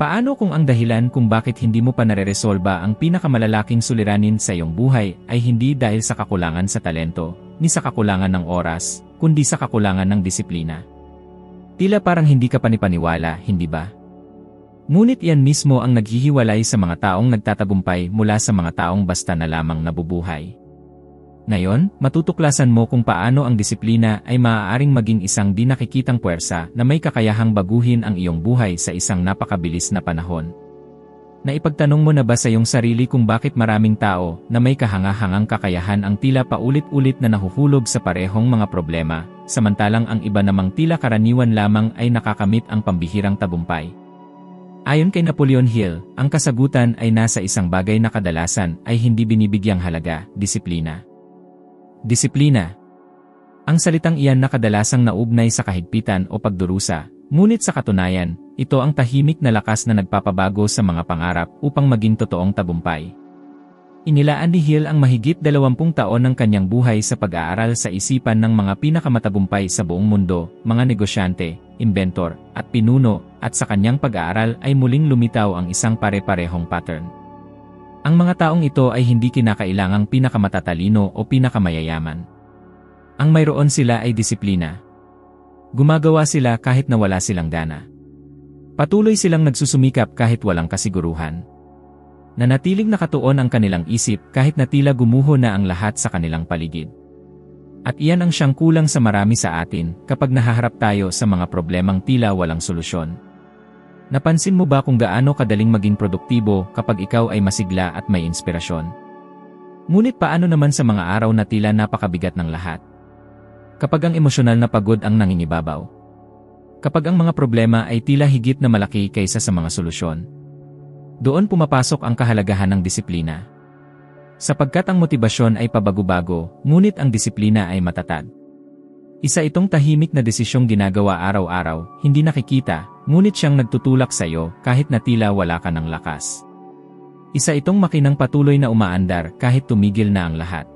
Paano kung ang dahilan kung bakit hindi mo pa nareresolba ang pinakamalalaking suliranin sa iyong buhay ay hindi dahil sa kakulangan sa talento, ni sa kakulangan ng oras, kundi sa kakulangan ng disiplina? Tila parang hindi ka panipaniwala, hindi ba? Ngunit yan mismo ang naghihiwalay sa mga taong nagtatagumpay mula sa mga taong basta na lamang nabubuhay. Ngayon, matutuklasan mo kung paano ang disiplina ay maaaring maging isang di nakikitang puwersa na may kakayahang baguhin ang iyong buhay sa isang napakabilis na panahon. Naipagtanong mo na ba sa iyong sarili kung bakit maraming tao na may kahangahangang kakayahan ang tila paulit-ulit na nahuhulog sa parehong mga problema, samantalang ang iba namang tila karaniwan lamang ay nakakamit ang pambihirang tagumpay? Ayon kay Napoleon Hill, ang kasagutan ay nasa isang bagay na kadalasan ay hindi binibigyang halaga: disiplina. Disiplina. Ang salitang iyan na kadalasang naugnay sa kahigpitan o pagdurusa, ngunit sa katunayan, ito ang tahimik na lakas na nagpapabago sa mga pangarap upang maging totoong tagumpay. Inilaan ni Hill ang mahigit 20 taon ng kanyang buhay sa pag-aaral sa isipan ng mga pinakamatagumpay sa buong mundo, mga negosyante, inventor, at pinuno, at sa kanyang pag-aaral ay muling lumitaw ang isang pare-parehong pattern. Ang mga taong ito ay hindi kinakailangang pinakamatatalino o pinakamayayaman. Ang mayroon sila ay disiplina. Gumagawa sila kahit na wala silang gana. Patuloy silang nagsusumikap kahit walang kasiguruhan. Nanatiling nakatuon ang kanilang isip kahit na tila gumuho na ang lahat sa kanilang paligid. At iyan ang siyang kulang sa marami sa atin kapag nahaharap tayo sa mga problemang tila walang solusyon. Napansin mo ba kung gaano kadaling maging produktibo kapag ikaw ay masigla at may inspirasyon? Ngunit paano naman sa mga araw na tila napakabigat ng lahat? Kapag ang emosyonal na pagod ang nangingibabaw? Kapag ang mga problema ay tila higit na malaki kaysa sa mga solusyon? Doon pumapasok ang kahalagahan ng disiplina. Sapagkat ang motibasyon ay pabago-bago, ngunit ang disiplina ay matatag. Isa itong tahimik na desisyong ginagawa araw-araw, hindi nakikita, ngunit siyang nagtutulak sa iyo kahit na tila wala ka ng lakas. Isa itong makinang patuloy na umaandar kahit tumigil na ang lahat.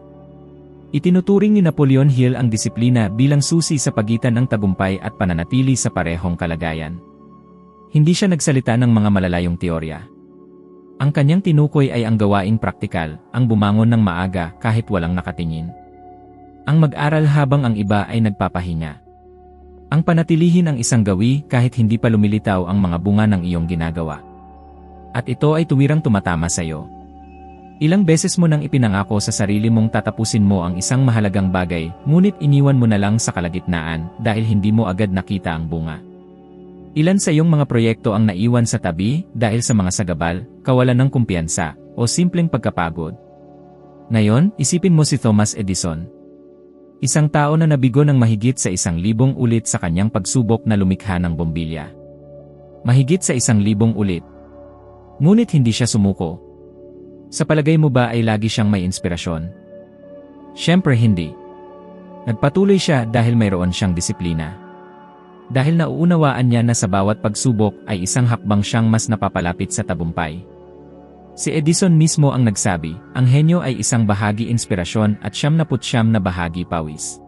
Itinuturing ni Napoleon Hill ang disiplina bilang susi sa pagitan ng tagumpay at pananatili sa parehong kalagayan. Hindi siya nagsalita ng mga malalayong teorya. Ang kanyang tinukoy ay ang gawaing praktikal, ang bumangon ng maaga kahit walang nakatingin. Ang mag-aral habang ang iba ay nagpapahinga. Ang panatilihin ang isang gawi kahit hindi pa lumilitaw ang mga bunga ng iyong ginagawa. At ito ay tuwirang tumatama sa iyo. Ilang beses mo nang ipinangako sa sarili mong tatapusin mo ang isang mahalagang bagay, ngunit iniwan mo na lang sa kalagitnaan dahil hindi mo agad nakita ang bunga. Ilan sa iyong mga proyekto ang naiwan sa tabi dahil sa mga sagabal, kawalan ng kumpiyansa, o simpleng pagkapagod? Ngayon, isipin mo si Thomas Edison. Isang tao na nabigo ng mahigit sa 1,000 ulit sa kanyang pagsubok na lumikha ng bombilya. Mahigit sa 1,000 ulit. Ngunit hindi siya sumuko. Sa palagay mo ba ay lagi siyang may inspirasyon? Siyempre hindi. Nagpatuloy siya dahil mayroon siyang disiplina. Dahil nauunawaan niya na sa bawat pagsubok ay isang hakbang siyang mas napapalapit sa tagumpay. Si Edison mismo ang nagsabi, ang henyo ay isang bahagi inspirasyon at 99 na bahagi pawis.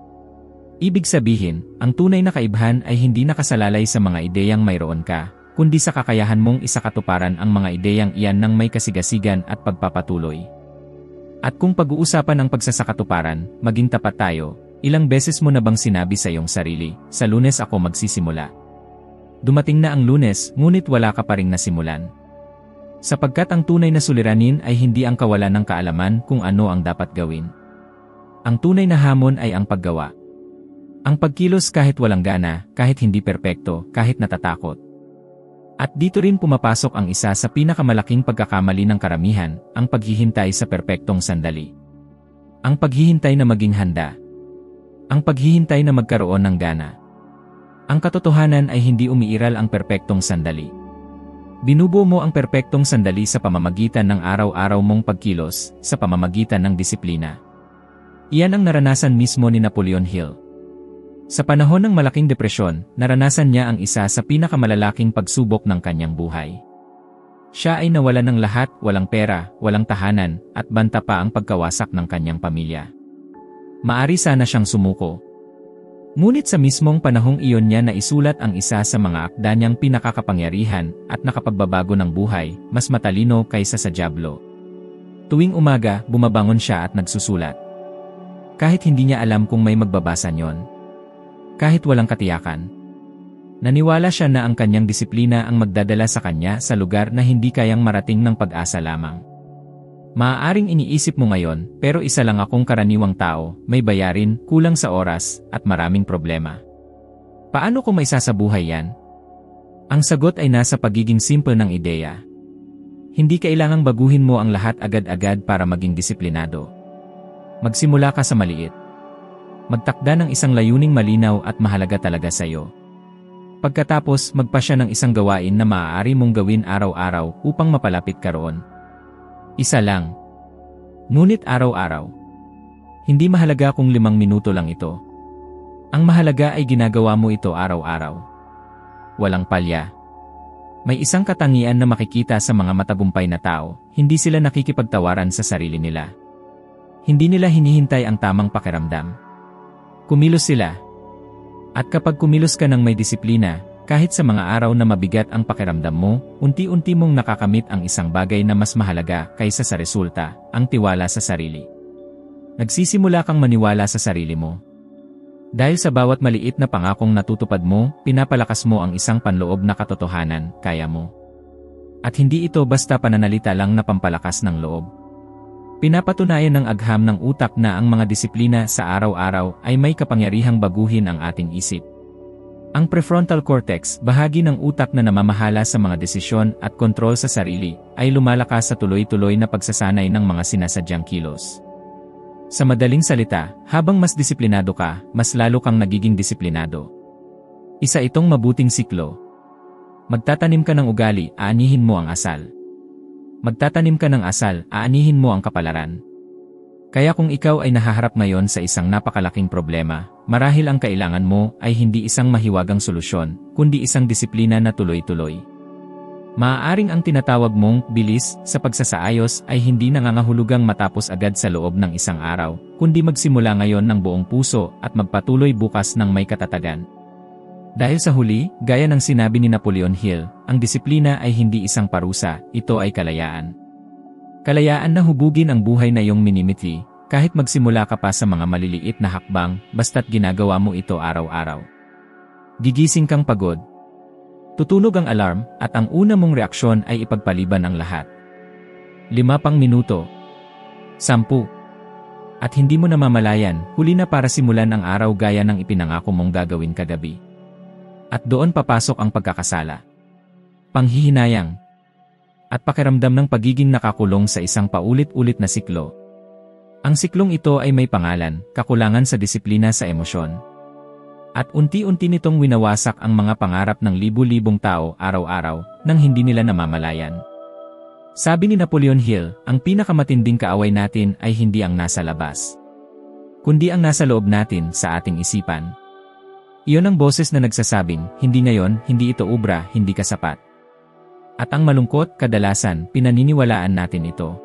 Ibig sabihin, ang tunay na kaibahan ay hindi nakasalalay sa mga ideyang mayroon ka, kundi sa kakayahan mong isakatuparan ang mga ideyang iyan ng may kasigasigan at pagpapatuloy. At kung pag-uusapan ang pagsasakatuparan, maging tapat tayo, ilang beses mo na bang sinabi sa iyong sarili, sa Lunes ako magsisimula? Dumating na ang Lunes, ngunit wala ka pa ring nasimulan. Sapagkat ang tunay na suliranin ay hindi ang kawalan ng kaalaman kung ano ang dapat gawin. Ang tunay na hamon ay ang paggawa. Ang pagkilos kahit walang gana, kahit hindi perpekto, kahit natatakot. At dito rin pumapasok ang isa sa pinakamalaking pagkakamali ng karamihan, ang paghihintay sa perpektong sandali. Ang paghihintay na maging handa. Ang paghihintay na magkaroon ng gana. Ang katotohanan ay hindi umiiral ang perpektong sandali. Binubuo mo ang perpektong sandali sa pamamagitan ng araw-araw mong pagkilos, sa pamamagitan ng disiplina. Iyan ang naranasan mismo ni Napoleon Hill. Sa panahon ng malaking depresyon, naranasan niya ang isa sa pinakamalalaking pagsubok ng kanyang buhay. Siya ay nawalan ng lahat, walang pera, walang tahanan, at banta pa ang pagkawasak ng kanyang pamilya. Maari sana siyang sumuko. Ngunit sa mismong panahong iyon niya naisulat ang isa sa mga akda niyang pinakakapangyarihan at nakapagbabago ng buhay, mas matalino kaysa sa dyablo. Tuwing umaga, bumabangon siya at nagsusulat. Kahit hindi niya alam kung may magbabasa niyon. Kahit walang katiyakan. Naniwala siya na ang kanyang disiplina ang magdadala sa kanya sa lugar na hindi kayang marating ng pag-asa lamang. Maaaring iniisip mo ngayon, pero isa lang akong karaniwang tao, may bayarin, kulang sa oras, at maraming problema. Paano ko maisasabuhay yan? Ang sagot ay nasa pagiging simple ng ideya. Hindi kailangang baguhin mo ang lahat agad-agad para maging disiplinado. Magsimula ka sa maliit. Magtakda ng isang layuning malinaw at mahalaga talaga sa iyo. Pagkatapos, magpasya ng isang gawain na maaari mong gawin araw-araw upang mapalapit ka roon. Isa lang. Ngunit araw-araw. Hindi mahalaga kung 5 minuto lang ito. Ang mahalaga ay ginagawa mo ito araw-araw. Walang palya. May isang katangian na makikita sa mga matagumpay na tao, hindi sila nakikipagtawaran sa sarili nila. Hindi nila hinihintay ang tamang pakiramdam. Kumilos sila. At kapag kumilos ka ng may disiplina, kahit sa mga araw na mabigat ang pakiramdam mo, unti-unti mong nakakamit ang isang bagay na mas mahalaga kaysa sa resulta, ang tiwala sa sarili. Nagsisimula kang maniwala sa sarili mo. Dahil sa bawat maliit na pangakong natutupad mo, pinapalakas mo ang isang panloob na katotohanan, kaya mo. At hindi ito basta pananalita lang na pampalakas ng loob. Pinapatunayan ng agham ng utak na ang mga disiplina sa araw-araw ay may kapangyarihang baguhin ang ating isip. Ang prefrontal cortex, bahagi ng utak na namamahala sa mga desisyon at kontrol sa sarili, ay lumalakas sa tuloy-tuloy na pagsasanay ng mga sinasadyang kilos. Sa madaling salita, habang mas disiplinado ka, mas lalo kang nagiging disiplinado. Isa itong mabuting siklo. Magtatanim ka ng ugali, aanihin mo ang asal. Magtatanim ka ng asal, aanihin mo ang kapalaran. Kaya kung ikaw ay nahaharap ngayon sa isang napakalaking problema, marahil ang kailangan mo ay hindi isang mahiwagang solusyon, kundi isang disiplina na tuloy-tuloy. Maaaring ang tinatawag mong bilis sa pagsasaayos ay hindi nangangahulugang matapos agad sa loob ng isang araw, kundi magsimula ngayon ng buong puso at magpatuloy bukas ng may katatagan. Dahil sa huli, gaya ng sinabi ni Napoleon Hill, ang disiplina ay hindi isang parusa, ito ay kalayaan. Kalayaan na hubugin ang buhay na iyong minimiti, kahit magsimula ka pa sa mga maliliit na hakbang, basta't ginagawa mo ito araw-araw. Gigising kang pagod. Tutunog ang alarm, at ang una mong reaksyon ay ipagpaliban ang lahat. 5 pang minuto. 10. At hindi mo namamalayan, huli na para simulan ang araw gaya ng ipinangako mong gagawin kagabi. At doon papasok ang pagkakasala. Panghihinayang. At pakiramdam ng pagiging nakakulong sa isang paulit-ulit na siklo. Ang siklong ito ay may pangalan, kakulangan sa disiplina sa emosyon. At unti-unti nitong winawasak ang mga pangarap ng libu-libong tao araw-araw nang hindi nila namamalayan. Sabi ni Napoleon Hill, ang pinakamatinding kaaway natin ay hindi ang nasa labas, kundi ang nasa loob natin sa ating isipan. Iyon ang boses na nagsasabing, hindi ngayon, hindi ito ubra, hindi ka sapat. At ang malungkot, kadalasan, pinaniniwalaan natin ito.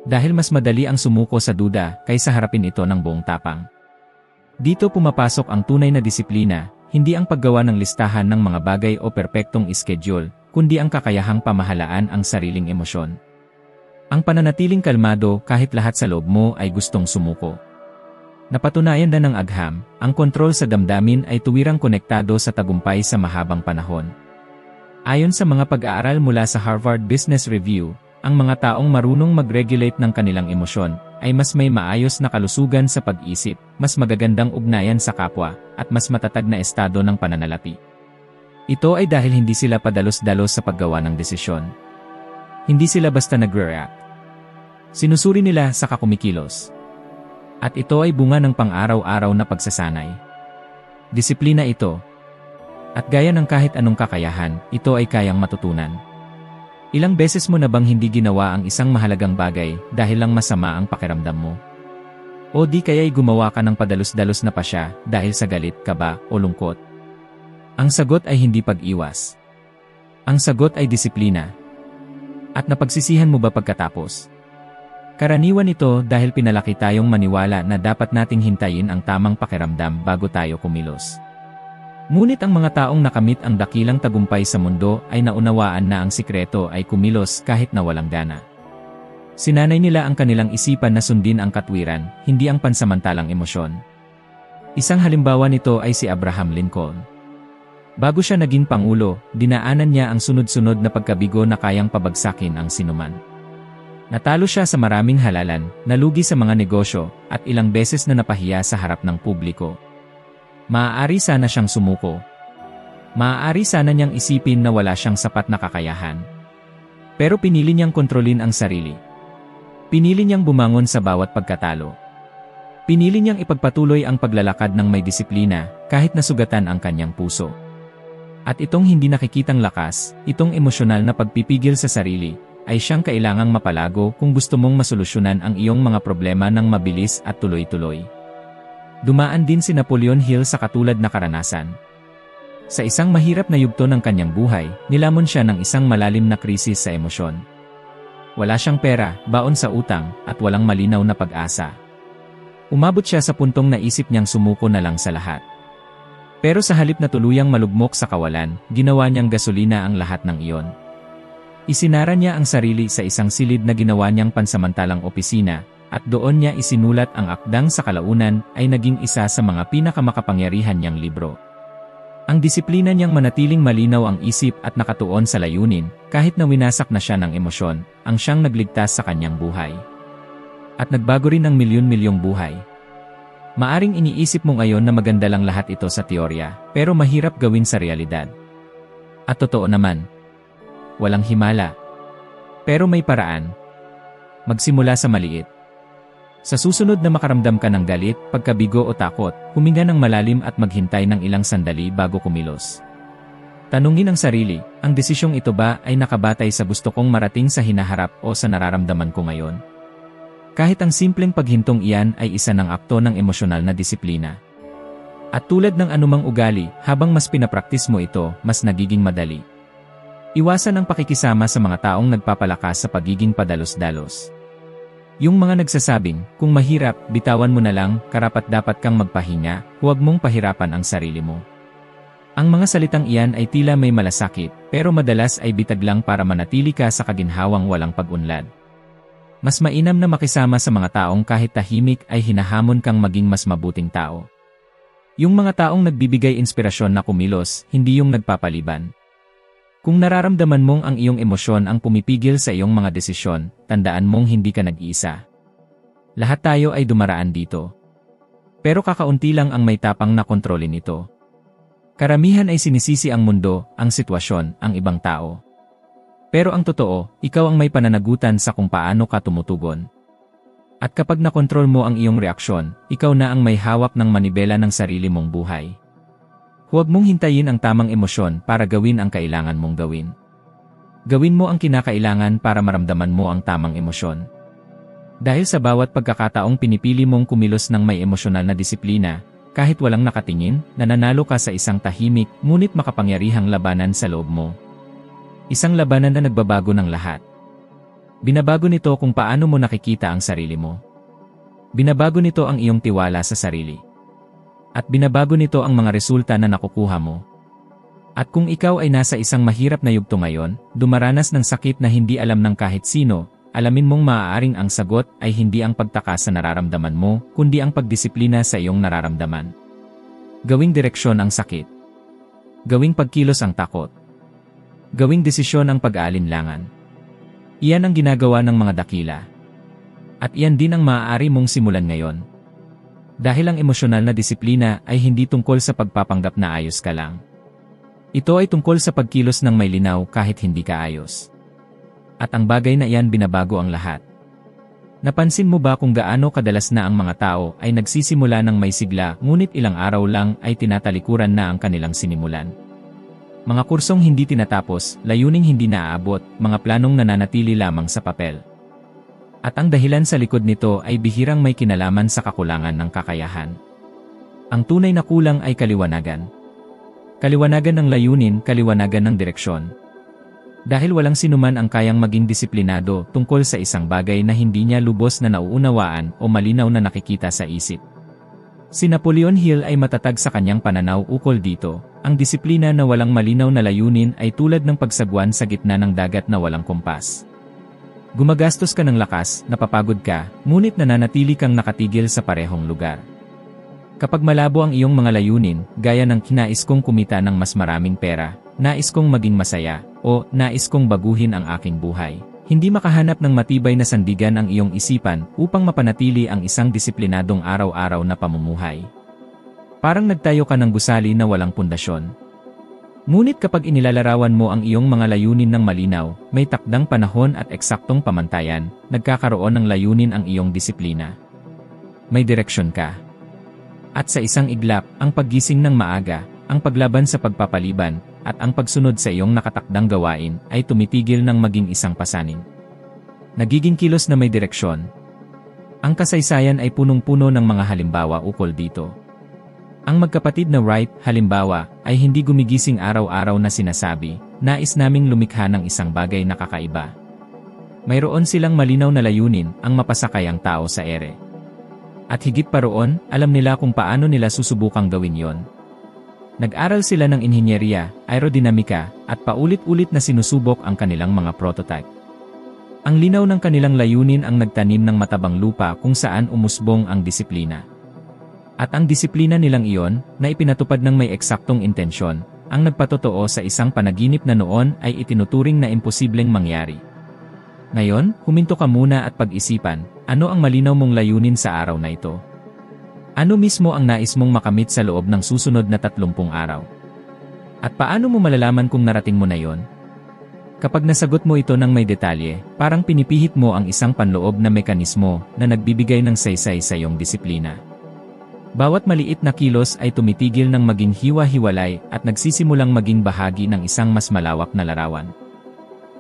Dahil mas madali ang sumuko sa duda kaysa harapin ito ng buong tapang. Dito pumapasok ang tunay na disiplina, hindi ang paggawa ng listahan ng mga bagay o perpektong schedule, kundi ang kakayahang pamahalaan ang sariling emosyon. Ang pananatiling kalmado kahit lahat sa loob mo ay gustong sumuko. Napatunayan na ng agham, ang kontrol sa damdamin ay tuwirang konektado sa tagumpay sa mahabang panahon. Ayon sa mga pag-aaral mula sa Harvard Business Review, ang mga taong marunong mag-regulate ng kanilang emosyon ay mas may maayos na kalusugan sa pag-isip, mas magagandang ugnayan sa kapwa, at mas matatag na estado ng pananalapi. Ito ay dahil hindi sila padalos-dalos sa paggawa ng desisyon. Hindi sila basta nagre-react. Sinusuri nila saka kumikilos. At ito ay bunga ng pang-araw-araw na pagsasanay. Disiplina ito. At gaya ng kahit anong kakayahan, ito ay kayang matutunan. Ilang beses mo na bang hindi ginawa ang isang mahalagang bagay dahil lang masama ang pakiramdam mo? O di kaya'y gumawa ka ng padalos-dalos na pasya dahil sa galit, kaba, o lungkot? Ang sagot ay hindi pag-iwas. Ang sagot ay disiplina. At napagsisihan mo ba pagkatapos? Karaniwan ito dahil pinalaki tayong maniwala na dapat nating hintayin ang tamang pakiramdam bago tayo kumilos. Ngunit ang mga taong nakamit ang dakilang tagumpay sa mundo ay naunawaan na ang sikreto ay kumilos kahit na walang gana. Sinanay nila ang kanilang isipan na sundin ang katwiran, hindi ang pansamantalang emosyon. Isang halimbawa nito ay si Abraham Lincoln. Bago siya naging pangulo, dinaanan niya ang sunod-sunod na pagkabigo na kayang pabagsakin ang sinuman. Natalo siya sa maraming halalan, nalugi sa mga negosyo, at ilang beses na napahiya sa harap ng publiko. Maaari sana siyang sumuko. Maaari sana niyang isipin na wala siyang sapat na kakayahan. Pero pinili niyang kontrolin ang sarili. Pinili niyang bumangon sa bawat pagkatalo. Pinili niyang ipagpatuloy ang paglalakad ng may disiplina, kahit nasugatan ang kanyang puso. At itong hindi nakikitang lakas, itong emosyonal na pagpipigil sa sarili, ay siyang kailangang mapalago kung gusto mong masolusyonan ang iyong mga problema ng mabilis at tuloy-tuloy. Dumaan din si Napoleon Hill sa katulad na karanasan. Sa isang mahirap na yugto ng kanyang buhay, nilamon siya ng isang malalim na krisis sa emosyon. Wala siyang pera, baon sa utang, at walang malinaw na pag-asa. Umabot siya sa puntong naisip niyang sumuko na lang sa lahat. Pero sa halip na tuluyang malugmok sa kawalan, ginawa niyang gasolina ang lahat ng iyon. Isinara niya ang sarili sa isang silid na ginawa niyang pansamantalang opisina, at doon niya isinulat ang akdang sa kalaunan ay naging isa sa mga pinakamakapangyarihan niyang libro. Ang disiplina niyang manatiling malinaw ang isip at nakatuon sa layunin, kahit na winasak na siya ng emosyon, ang siyang nagligtas sa kanyang buhay. At nagbago rin ang milyon-milyong buhay. Maaring iniisip mo ngayon na maganda lang lahat ito sa teorya, pero mahirap gawin sa realidad. At totoo naman. Walang himala. Pero may paraan. Magsimula sa maliit. Sa susunod na makaramdam ka ng galit, pagkabigo o takot, huminga ng malalim at maghintay ng ilang sandali bago kumilos. Tanungin ang sarili, ang desisyong ito ba ay nakabatay sa gusto kong marating sa hinaharap o sa nararamdaman ko ngayon? Kahit ang simpleng paghintong iyan ay isa ng akto ng emosyonal na disiplina. At tulad ng anumang ugali, habang mas pinapraktis mo ito, mas nagiging madali. Iwasan ang pakikisama sa mga taong nagpapalakas sa pagiging padalos-dalos. Yung mga nagsasabing, kung mahirap, bitawan mo na lang, karapat-dapat kang magpahinga, huwag mong pahirapan ang sarili mo. Ang mga salitang iyan ay tila may malasakit, pero madalas ay bitag lang para manatili ka sa kaginhawang walang pag-unlad. Mas mainam na makisama sa mga taong kahit tahimik ay hinahamon kang maging mas mabuting tao. Yung mga taong nagbibigay inspirasyon na kumilos, hindi yung nagpapaliban. Kung nararamdaman mong ang iyong emosyon ang pumipigil sa iyong mga desisyon, tandaan mong hindi ka nag-iisa. Lahat tayo ay dumaraan dito. Pero kakaunti lang ang may tapang na kontrolin ito. Karamihan ay sinisisi ang mundo, ang sitwasyon, ang ibang tao. Pero ang totoo, ikaw ang may pananagutan sa kung paano ka tumutugon. At kapag nakontrol mo ang iyong reaksyon, ikaw na ang may hawak ng manibela ng sarili mong buhay. Huwag mong hintayin ang tamang emosyon para gawin ang kailangan mong gawin. Gawin mo ang kinakailangan para maramdaman mo ang tamang emosyon. Dahil sa bawat pagkakataong pinipili mong kumilos ng may emosyonal na disiplina, kahit walang nakatingin, nananalo ka sa isang tahimik ngunit makapangyarihang labanan sa loob mo. Isang labanan na nagbabago ng lahat. Binabago nito kung paano mo nakikita ang sarili mo. Binabago nito ang iyong tiwala sa sarili. At binabago nito ang mga resulta na nakukuha mo. At kung ikaw ay nasa isang mahirap na yugto ngayon, dumaranas ng sakit na hindi alam ng kahit sino, alamin mong maaaring ang sagot ay hindi ang pagtaka sa nararamdaman mo, kundi ang pagdisiplina sa iyong nararamdaman. Gawing direksyon ang sakit. Gawing pagkilos ang takot. Gawing desisyon ang pag-aalinlangan. Iyan ang ginagawa ng mga dakila. At iyan din ang maaari mong simulan ngayon. Dahil ang emosyonal na disiplina ay hindi tungkol sa pagpapanggap na ayos ka lang. Ito ay tungkol sa pagkilos ng may linaw kahit hindi ka ayos. At ang bagay na iyan binabago ang lahat. Napansin mo ba kung gaano kadalas na ang mga tao ay nagsisimula ng may sigla ngunit ilang araw lang ay tinatalikuran na ang kanilang sinimulan? Mga kursong hindi tinatapos, layuning hindi naaabot, mga planong nananatili lamang sa papel. At ang dahilan sa likod nito ay bihirang may kinalaman sa kakulangan ng kakayahan. Ang tunay na kulang ay kaliwanagan. Kaliwanagan ng layunin, kaliwanagan ng direksyon. Dahil walang sinuman ang kayang maging disiplinado tungkol sa isang bagay na hindi niya lubos na nauunawaan o malinaw na nakikita sa isip. Si Napoleon Hill ay matatag sa kanyang pananaw ukol dito. Ang disiplina na walang malinaw na layunin ay tulad ng pagsagwan sa gitna ng dagat na walang kompas. Gumagastos ka ng lakas, napapagod ka, ngunit nananatili kang nakatigil sa parehong lugar. Kapag malabo ang iyong mga layunin, gaya ng nais kong kumita ng mas maraming pera, nais kong maging masaya, o nais kong baguhin ang aking buhay, hindi makahanap ng matibay na sandigan ang iyong isipan upang mapanatili ang isang disiplinadong araw-araw na pamumuhay. Parang nagtayo ka ng gusali na walang pundasyon. Ngunit kapag inilalarawan mo ang iyong mga layunin ng malinaw, may takdang panahon at eksaktong pamantayan, nagkakaroon ng layunin ang iyong disiplina. May direksyon ka. At sa isang iglap, ang paggising ng maaga, ang paglaban sa pagpapaliban, at ang pagsunod sa iyong nakatakdang gawain ay tumitigil ng maging isang pasanin. Nagiging kilos na may direksyon. Ang kasaysayan ay punong-puno ng mga halimbawa ukol dito. Ang magkapatid na Wright, halimbawa, ay hindi gumigising araw-araw na sinasabi, nais naming lumikha ng isang bagay na kakaiba. Mayroon silang malinaw na layunin, ang mapasakay ang tao sa ere. At higit pa roon, alam nila kung paano nila susubukang gawin yon. Nag-aral sila ng inhinyeriya, aerodinamika, at paulit-ulit na sinusubok ang kanilang mga prototype. Ang linaw ng kanilang layunin ang nagtanim ng matabang lupa kung saan umusbong ang disiplina. At ang disiplina nilang iyon, na ipinatupad ng may eksaktong intensyon, ang nagpatotoo sa isang panaginip na noon ay itinuturing na imposibleng mangyari. Ngayon, huminto ka muna at pag-isipan, ano ang malinaw mong layunin sa araw na ito? Ano mismo ang nais mong makamit sa loob ng susunod na 30 araw? At paano mo malalaman kung narating mo na yon? Kapag nasagot mo ito ng may detalye, parang pinipihit mo ang isang panloob na mekanismo na nagbibigay ng saysay sa iyong disiplina. Bawat maliit na kilos ay tumitigil ng maging hiwa-hiwalay at nagsisimulang maging bahagi ng isang mas malawak na larawan.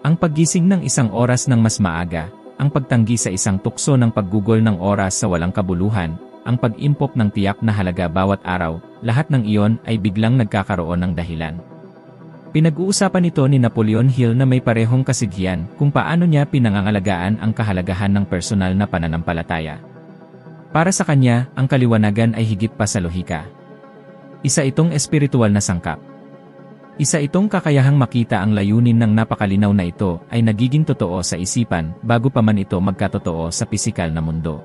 Ang paggising ng isang oras ng mas maaga, ang pagtanggi sa isang tukso ng paggugol ng oras sa walang kabuluhan, ang pag-impok ng tiyak na halaga bawat araw, lahat ng iyon ay biglang nagkakaroon ng dahilan. Pinag-uusapan ito ni Napoleon Hill na may parehong kasighian kung paano niya pinangangalagaan ang kahalagahan ng personal na pananampalataya. Para sa kanya, ang kaliwanagan ay higit pa sa lohika. Isa itong espiritual na sangkap. Isa itong kakayahang makita ang layunin ng napakalinaw na ito ay nagiging totoo sa isipan bago pa man ito magkatotoo sa pisikal na mundo.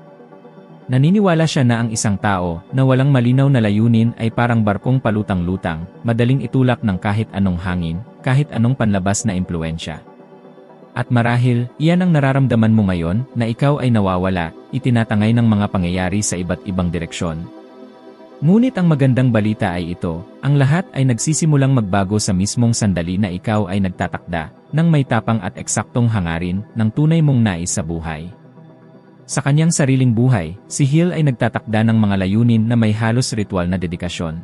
Naniniwala siya na ang isang tao na walang malinaw na layunin ay parang barkong palutang-lutang, madaling itulak ng kahit anong hangin, kahit anong panlabas na impluensya. At marahil, iyan ang nararamdaman mo ngayon na ikaw ay nawawala, itinatangay ng mga pangyayari sa iba't ibang direksyon. Ngunit ang magandang balita ay ito, ang lahat ay nagsisimulang magbago sa mismong sandali na ikaw ay nagtatakda, ng may tapang at eksaktong hangarin, ng tunay mong nais sa buhay. Sa kanyang sariling buhay, si Hill ay nagtatakda ng mga layunin na may halos ritual na dedikasyon.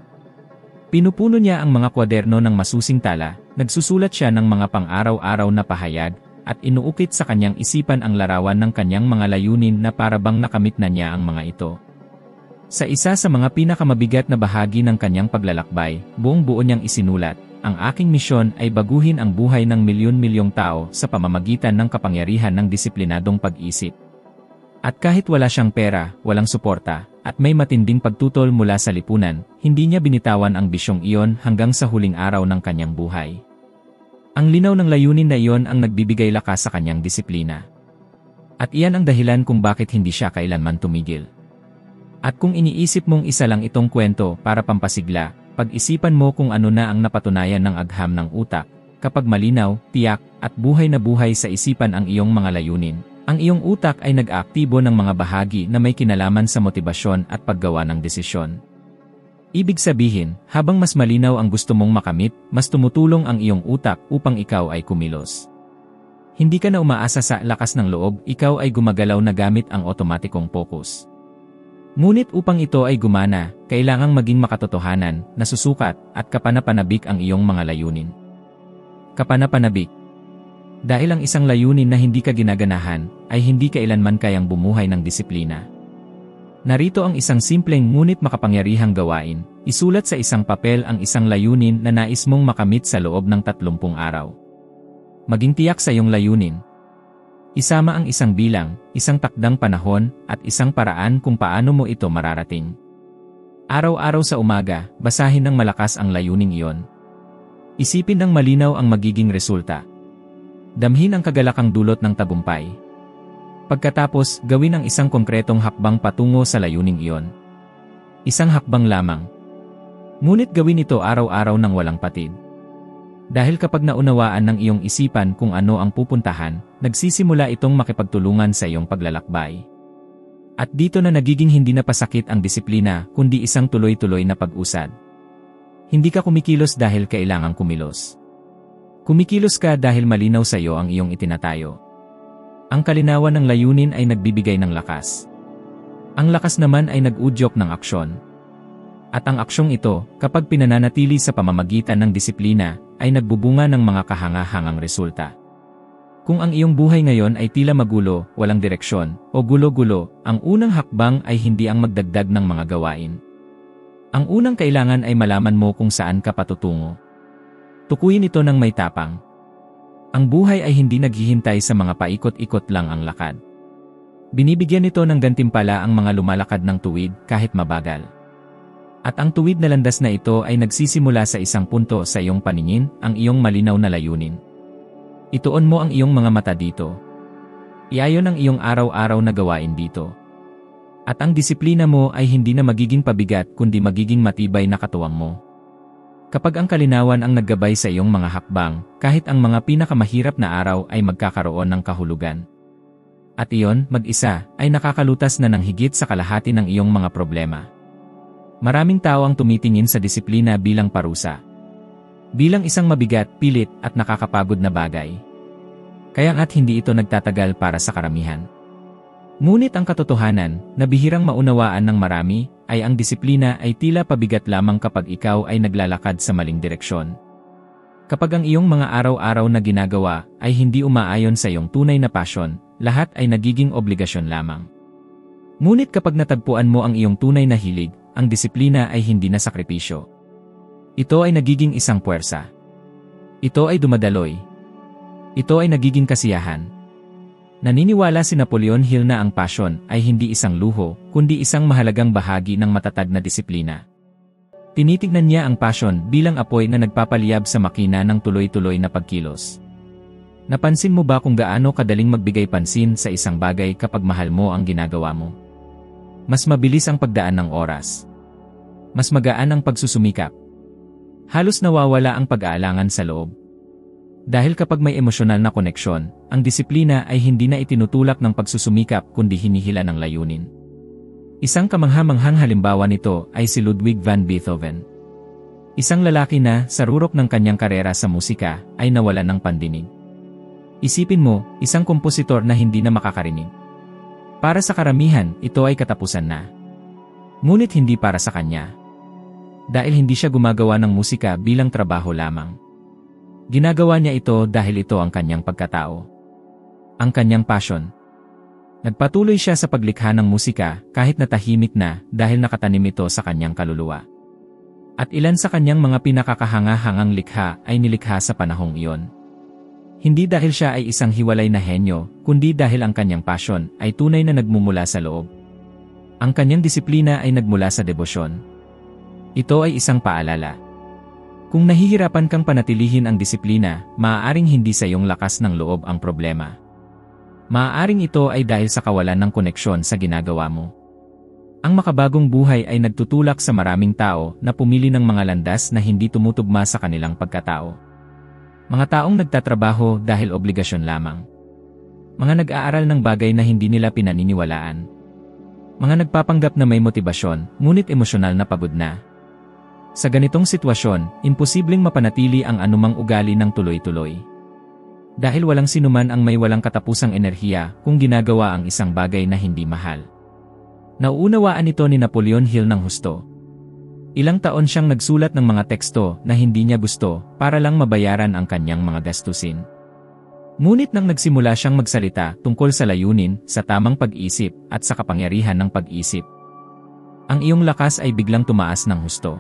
Pinupuno niya ang mga kwaderno ng masusing tala, nagsusulat siya ng mga pang-araw-araw na pahayag, at inuukit sa kanyang isipan ang larawan ng kanyang mga layunin na para bang nakamit na niya ang mga ito. Sa isa sa mga pinakamabigat na bahagi ng kanyang paglalakbay, buong-buo niyang isinulat, ang aking misyon ay baguhin ang buhay ng milyon-milyong tao sa pamamagitan ng kapangyarihan ng disiplinadong pag-isip. At kahit wala siyang pera, walang suporta, at may matinding pagtutol mula sa lipunan, hindi niya binitawan ang bisyong iyon hanggang sa huling araw ng kanyang buhay. Ang linaw ng layunin na iyon ang nagbibigay lakas sa kanyang disiplina. At iyan ang dahilan kung bakit hindi siya kailanman tumigil. At kung iniisip mong isa lang itong kwento para pampasigla, pag-isipan mo kung ano na ang napatunayan ng agham ng utak, kapag malinaw, tiyak, at buhay na buhay sa isipan ang iyong mga layunin. Ang iyong utak ay nag-aaktibo ng mga bahagi na may kinalaman sa motibasyon at paggawa ng desisyon. Ibig sabihin, habang mas malinaw ang gusto mong makamit, mas tumutulong ang iyong utak upang ikaw ay kumilos. Hindi ka na umaasa sa lakas ng loob, ikaw ay gumagalaw na gamit ang otomatikong focus. Ngunit upang ito ay gumana, kailangang maging makatotohanan, nasusukat, at kapanapanabik ang iyong mga layunin. Kapanapanabik. Dahil ang isang layunin na hindi ka ginaganahan, ay hindi kailanman kayang bumuhay ng disiplina. Narito ang isang simpleng ngunit makapangyarihang gawain, isulat sa isang papel ang isang layunin na nais mong makamit sa loob ng 30 araw. Maging tiyak sa iyong layunin. Isama ang isang bilang, isang takdang panahon, at isang paraan kung paano mo ito mararating. Araw-araw sa umaga, basahin ng malakas ang layuning iyon. Isipin ng malinaw ang magiging resulta. Damhin ang kagalakang dulot ng tagumpay. Pagkatapos, gawin ang isang konkretong hakbang patungo sa layuning iyon. Isang hakbang lamang. Ngunit gawin ito araw-araw ng walang patid. Dahil kapag naunawaan ng iyong isipan kung ano ang pupuntahan, nagsisimula itong makipagtulungan sa iyong paglalakbay. At dito na nagiging hindi na pasakit ang disiplina, kundi isang tuloy-tuloy na pag-usad. Hindi ka kumikilos dahil kailangang kumilos. Kumikilos ka dahil malinaw sa iyo ang iyong itinatayo. Ang kalinawan ng layunin ay nagbibigay ng lakas. Ang lakas naman ay nag-udyok ng aksyon. At ang aksyong ito, kapag pinananatili sa pamamagitan ng disiplina, ay nagbubunga ng mga kahanga-hangang resulta. Kung ang iyong buhay ngayon ay tila magulo, walang direksyon, o gulo-gulo, ang unang hakbang ay hindi ang magdagdag ng mga gawain. Ang unang kailangan ay malaman mo kung saan ka patutungo. Tukuyin ito ng may tapang. Ang buhay ay hindi naghihintay sa mga paikot-ikot lang ang lakad. Binibigyan nito ng gantimpala ang mga lumalakad ng tuwid kahit mabagal. At ang tuwid na landas na ito ay nagsisimula sa isang punto sa iyong paningin, ang iyong malinaw na layunin. Ituon mo ang iyong mga mata dito. Iayon ang iyong araw-araw na gawain dito. At ang disiplina mo ay hindi na magiging pabigat kundi magiging matibay na katuwang mo. Kapag ang kalinawan ang naggabay sa iyong mga hakbang, kahit ang mga pinakamahirap na araw ay magkakaroon ng kahulugan. At iyon, mag-isa, ay nakakalutas na ng higit sa kalahati ng iyong mga problema. Maraming tao ang tumitingin sa disiplina bilang parusa. Bilang isang mabigat, pilit, at nakakapagod na bagay. Kaya't hindi ito nagtatagal para sa karamihan. Ngunit ang katotohanan, na bihirang maunawaan ng marami, ay ang disiplina ay tila pabigat lamang kapag ikaw ay naglalakad sa maling direksyon. Kapag ang iyong mga araw-araw na ginagawa ay hindi umaayon sa iyong tunay na pasyon, lahat ay nagiging obligasyon lamang. Ngunit kapag natagpuan mo ang iyong tunay na hilig, ang disiplina ay hindi na sakripisyo. Ito ay nagiging isang puwersa. Ito ay dumadaloy. Ito ay nagiging kasiyahan. Naniniwala si Napoleon Hill na ang pasyon ay hindi isang luho, kundi isang mahalagang bahagi ng matatag na disiplina. Tinitignan niya ang pasyon bilang apoy na nagpapaliyab sa makina ng tuloy-tuloy na pagkilos. Napansin mo ba kung gaano kadaling magbigay pansin sa isang bagay kapag mahal mo ang ginagawa mo? Mas mabilis ang pagdaan ng oras. Mas magaan ang pagsusumikap. Halos nawawala ang pag-aalangan sa loob. Dahil kapag may emosyonal na koneksyon, ang disiplina ay hindi na itinutulak ng pagsusumikap kundi hinihila ng layunin. Isang kamangha-manghang halimbawa nito ay si Ludwig van Beethoven. Isang lalaki na, sa rurok ng kanyang karera sa musika, ay nawalan ng pandinig. Isipin mo, isang kompositor na hindi na makakarinig. Para sa karamihan, ito ay katapusan na. Ngunit hindi para sa kanya. Dahil hindi siya gumagawa ng musika bilang trabaho lamang. Ginagawa niya ito dahil ito ang kanyang pagkatao. Ang kanyang passion. Nagpatuloy siya sa paglikha ng musika kahit na tahimik na dahil nakatanim ito sa kanyang kaluluwa. At ilan sa kanyang mga pinakakahanga-hangang likha ay nilikha sa panahong iyon. Hindi dahil siya ay isang hiwalay na henyo, kundi dahil ang kanyang passion ay tunay na nagmumula sa loob. Ang kanyang disiplina ay nagmula sa debosyon. Ito ay isang paalala. Kung nahihirapan kang panatilihin ang disiplina, maaaring hindi sa iyong lakas ng loob ang problema. Maaaring ito ay dahil sa kawalan ng koneksyon sa ginagawa mo. Ang makabagong buhay ay nagtutulak sa maraming tao na pumili ng mga landas na hindi tumutugma sa kanilang pagkatao. Mga taong nagtatrabaho dahil obligasyon lamang. Mga nag-aaral ng bagay na hindi nila pinaniniwalaan. Mga nagpapanggap na may motibasyon, ngunit emosyonal na pagod na. Sa ganitong sitwasyon, imposibleng mapanatili ang anumang ugali ng tuloy-tuloy. Dahil walang sinuman ang may walang katapusang enerhiya kung ginagawa ang isang bagay na hindi mahal. Nauunawaan ito ni Napoleon Hill ng husto. Ilang taon siyang nagsulat ng mga teksto na hindi niya gusto para lang mabayaran ang kanyang mga gastusin. Ngunit nang nagsimula siyang magsalita tungkol sa layunin, sa tamang pag-isip, at sa kapangyarihan ng pag-isip, ang iyong lakas ay biglang tumaas ng husto.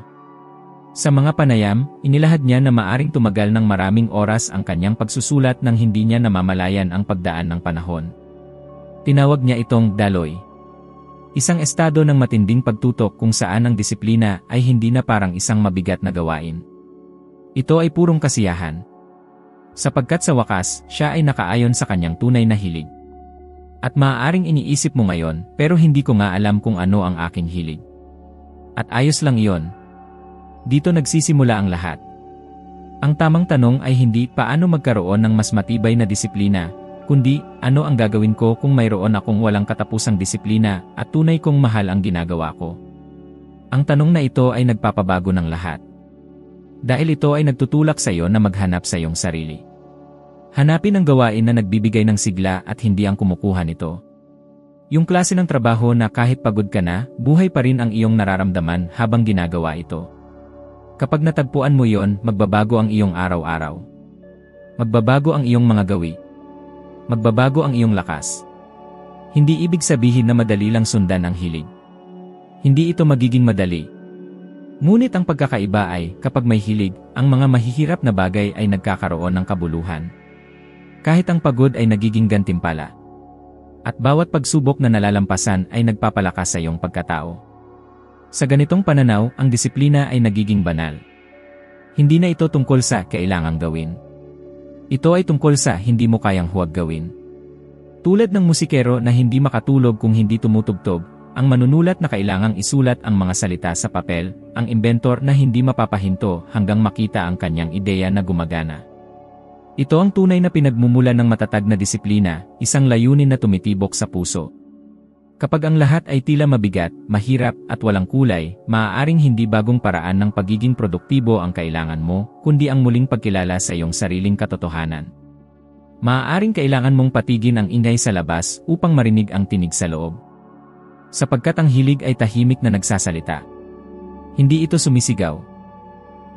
Sa mga panayam, inilahad niya na maaring tumagal ng maraming oras ang kanyang pagsusulat nang hindi niya namamalayan ang pagdaan ng panahon. Tinawag niya itong daloy. Isang estado ng matinding pagtutok kung saan ang disiplina ay hindi na parang isang mabigat na gawain. Ito ay purong kasiyahan. Sapagkat sa wakas, siya ay nakaayon sa kanyang tunay na hilig. At maaaring iniisip mo ngayon, pero hindi ko nga alam kung ano ang aking hilig. At ayos lang iyon. Dito nagsisimula ang lahat. Ang tamang tanong ay hindi paano magkaroon ng mas matibay na disiplina, kundi ano ang gagawin ko kung mayroon akong walang katapusang disiplina at tunay kong mahal ang ginagawa ko. Ang tanong na ito ay nagpapabago ng lahat. Dahil ito ay nagtutulak sa iyo na maghanap sa iyong sarili. Hanapin ang gawain na nagbibigay ng sigla at hindi ang kumukuha nito. Yung klase ng trabaho na kahit pagod ka na, buhay pa rin ang iyong nararamdaman habang ginagawa ito. Kapag natagpuan mo yon, magbabago ang iyong araw-araw. Magbabago ang iyong mga gawi. Magbabago ang iyong lakas. Hindi ibig sabihin na madali lang sundan ang hilig. Hindi ito magiging madali. Ngunit ang pagkakaiba ay, kapag may hilig, ang mga mahihirap na bagay ay nagkakaroon ng kabuluhan. Kahit ang pagod ay nagiging gantimpala. At bawat pagsubok na nalalampasan ay nagpapalakas sa iyong pagkatao. Sa ganitong pananaw, ang disiplina ay nagiging banal. Hindi na ito tungkol sa kailangang gawin. Ito ay tungkol sa hindi mo kayang huwag gawin. Tulad ng musikero na hindi makatulog kung hindi tumutugtog, ang manunulat na kailangang isulat ang mga salita sa papel, ang inventor na hindi mapapahinto hanggang makita ang kanyang ideya na gumagana. Ito ang tunay na pinagmumulan ng matatag na disiplina, isang layunin na tumitibok sa puso. Kapag ang lahat ay tila mabigat, mahirap at walang kulay, maaaring hindi bagong paraan ng pagiging produktibo ang kailangan mo, kundi ang muling pagkilala sa iyong sariling katotohanan. Maaaring kailangan mong patigin ang ingay sa labas upang marinig ang tinig sa loob. Sapagkat ang hilig ay tahimik na nagsasalita. Hindi ito sumisigaw.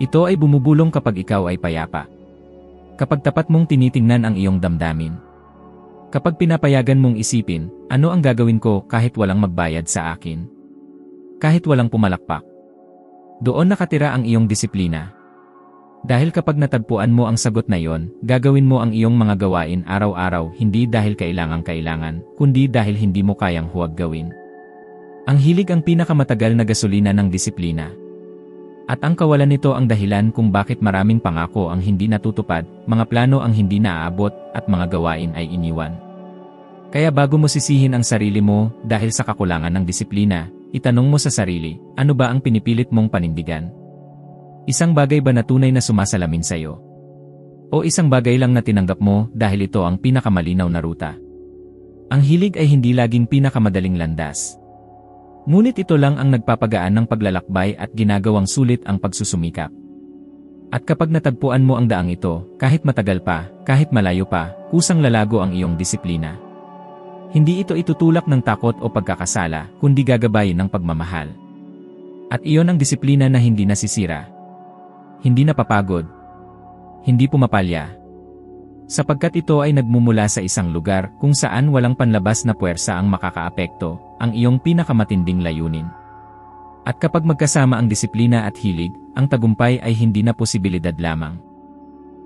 Ito ay bumubulong kapag ikaw ay payapa. Kapag tapat mong tinitingnan ang iyong damdamin. Kapag pinapayagan mong isipin, ano ang gagawin ko kahit walang magbayad sa akin? Kahit walang pumalakpak. Doon nakatira ang iyong disiplina. Dahil kapag natagpuan mo ang sagot na iyon, gagawin mo ang iyong mga gawain araw-araw hindi dahil kailangan, kundi dahil hindi mo kayang huwag gawin. Ang hilig ang pinakamatagal na gasolina ng disiplina. At ang kawalan nito ang dahilan kung bakit maraming pangako ang hindi natutupad, mga plano ang hindi naaabot, at mga gawain ay iniwan. Kaya bago mo sisihin ang sarili mo dahil sa kakulangan ng disiplina, itanong mo sa sarili, ano ba ang pinipilit mong panindigan? Isang bagay ba na tunay na sumasalamin sa iyo? O isang bagay lang na tinanggap mo dahil ito ang pinakamalinaw na ruta? Ang hilig ay hindi laging pinakamadaling landas. Ngunit ito lang ang nagpapagaan ng paglalakbay at ginagawang sulit ang pagsusumikap. At kapag natagpuan mo ang daang ito, kahit matagal pa, kahit malayo pa, kusang lalago ang iyong disiplina. Hindi ito itutulak ng takot o pagkakasala, kundi gagabayin ng pagmamahal. At iyon ang disiplina na hindi nasisira. Hindi napapagod. Hindi pumapalya. Sapagkat ito ay nagmumula sa isang lugar kung saan walang panlabas na puwersa ang makakaapekto, ang iyong pinakamatinding layunin. At kapag magkasama ang disiplina at hilig, ang tagumpay ay hindi na posibilidad lamang.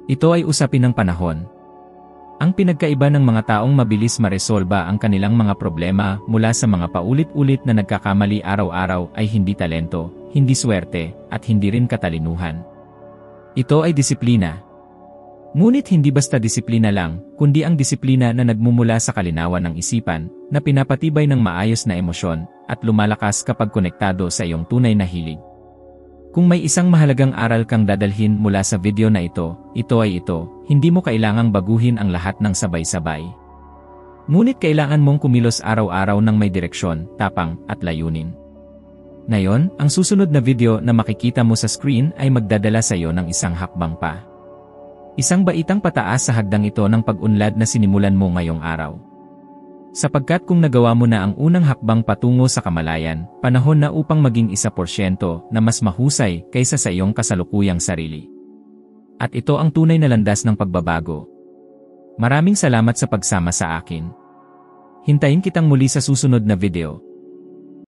Ito ay usapin ng panahon. Ang pinagkaiba ng mga taong mabilis maresolba ang kanilang mga problema mula sa mga paulit-ulit na nagkakamali araw-araw ay hindi talento, hindi swerte, at hindi rin katalinuhan. Ito ay disiplina. Ngunit hindi basta disiplina lang, kundi ang disiplina na nagmumula sa kalinawan ng isipan, na pinapatibay ng maayos na emosyon, at lumalakas kapag konektado sa iyong tunay na hilig. Kung may isang mahalagang aral kang dadalhin mula sa video na ito ay ito, hindi mo kailangang baguhin ang lahat ng sabay-sabay. Ngunit kailangan mong kumilos araw-araw ng may direksyon, tapang, at layunin. Ngayon, ang susunod na video na makikita mo sa screen ay magdadala sa iyo ng isang hakbang pa. Isang baitang pataas sa hagdang ito ng pag-unlad na sinimulan mo ngayong araw. Sapagkat kung nagawa mo na ang unang hakbang patungo sa kamalayan, panahon na upang maging 1% na mas mahusay kaysa sa iyong kasalukuyang sarili. At ito ang tunay na landas ng pagbabago. Maraming salamat sa pagsama sa akin. Hintayin kitang muli sa susunod na video.